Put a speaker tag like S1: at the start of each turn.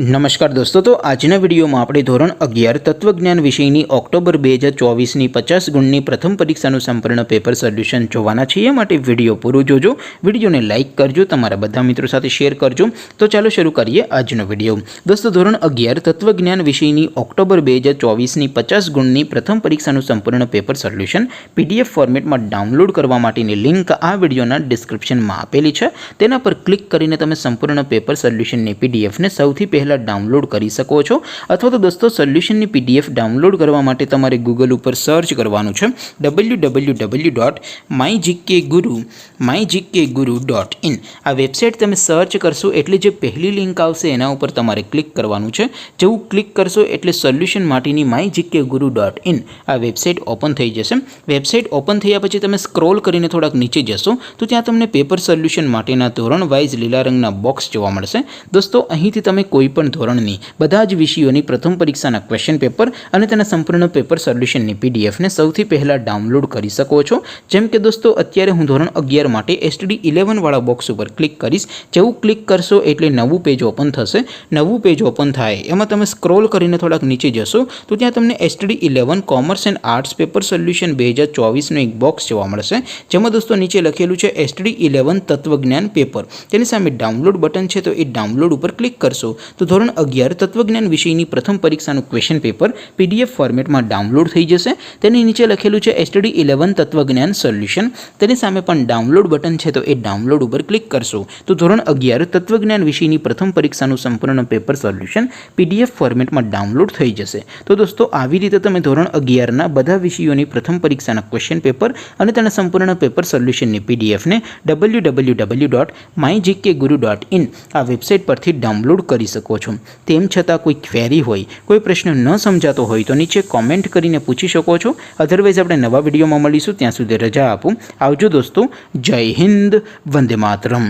S1: નમસ્કાર દોસ્તો, તો આજના વિડીયોમાં આપણે ધોરણ 11 તત્વજ્ઞાન વિષયની ઓક્ટોબર 2024ની 50 ગુણની પ્રથમ પરીક્ષાનું સંપૂર્ણ પેપર સોલ્યુશન જોવાના છીએ। માટે વિડીયો પૂરો જોજો, વિડીયોને લાઇક કરજો, તમારા બધા મિત્રો સાથે શેર કરજો। તો ચાલો શરૂ કરીએ આજનો વિડીયો। દોસ્તો, ધોરણ 11 તત્વજ્ઞાન વિષયની ઓક્ટોબર 2024ની 50 ગુણની પ્રથમ પરીક્ષાનું સંપૂર્ણ પેપર સોલ્યુશન PDF ફોર્મેટમાં ડાઉનલોડ કરવા માટેની લિંક આ વિડીયોના ડિસ્ક્રિપ્શનમાં આપેલી છે। તેના પર ક્લિક કરીને તમે સંપૂર્ણ પેપર સોલ્યુશનની PDFને સૌથી પહેલા ડાઉનલોડ કરી શકો છો। અથવા તો દોસ્તો, સોલ્યુશનની PDF ડાઉનલોડ કરવા માટે તમારે ગૂગલ ઉપર સર્ચ કરવાનું છે www.mygkguru.in। આ વેબસાઇટ તમે સર્ચ કરશો એટલે જે પહેલી લિંક આવશે એના ઉપર તમારે ક્લિક કરવાનું છે। જેવું ક્લિક કરશો એટલે સોલ્યુશન માટેની mygkguru.in આ વેબસાઇટ ઓપન થઈ જશે। વેબસાઇટ ઓપન થયા પછી તમે સ્ક્રોલ કરીને થોડાક નીચે જશો તો ત્યાં તમને પેપર સોલ્યુશન માટેના ધોરણ વાઇઝ લીલા રંગના બોક્સ જોવા મળશે। દોસ્તો, અહીંથી તમે કોઈપણ ધોરણની બધા જ વિષયોની પ્રથમ પરીક્ષાના ક્વેશ્ચન પેપર અને તેના સંપૂર્ણ પેપર સોલ્યુશનની PDFને સૌથી પહેલાં ડાઉનલોડ કરી શકો છો। જેમ કે દોસ્તો, અત્યારે હું ધોરણ 11 માટે STD11 વાળા બોક્સ ઉપર ક્લિક કરીશ। જેવું ક્લિક કરશો એટલે નવું પેજ ઓપન થશે। નવું પેજ ઓપન થાય એમાં તમે સ્ક્રોલ કરીને થોડાક નીચે જશો તો ત્યાં તમને STD11 commerce and arts paper solution 2024નું એક બોક્સ જોવા મળશે। જેમાં દોસ્તો નીચે લખેલું છે STD11 તત્વજ્ઞાન પેપર। તેની સામે ડાઉનલોડ બટન છે, તો એ ડાઉનલોડ ઉપર ક્લિક કરશો તો ધોરણ 11 તત્વજ્ઞાન વિષયની પ્રથમ પરીક્ષાનું ક્વેશ્ચન પેપર PDF ફોર્મેટમાં ડાઉનલોડ થઈ જશે। તેની નીચે લખેલું છે STD11 તત્વજ્ઞાન સોલ્યુશન। તેની સામે પણ ડાઉનલોડ બટન છે, તો એ ડાઉનલોડ ઉપર ક્લિક કરશો તો ધોરણ 11 તત્વજ્ઞાન વિષયની પ્રથમ પરીક્ષાનું સંપૂર્ણ પેપર સોલ્યુશન PDF ફોર્મેટમાં ડાઉનલોડ થઈ જશે। તો દોસ્તો, આવી રીતે તમે ધોરણ 11ના બધા વિષયોની પ્રથમ પરીક્ષાના ક્વેશ્ચન પેપર અને તેના સંપૂર્ણ પેપર સોલ્યુશનની PDFને www.mygkguru.in આ વેબસાઇટ પરથી ડાઉનલોડ કરી શકો છો। તેમ છતાં કોઈ ક્વેરી હોય, કોઈ પ્રશ્ન ન સમજાતો હોય તો નીચે કોમેન્ટ કરીને પૂછી શકો છો। અધરવાઇઝ આપણે નવા વિડીયોમાં મળીશું, ત્યાં સુધી રજા આપું। આવજો દોસ્તો, જય હિન્દ, વંદે માતરમ।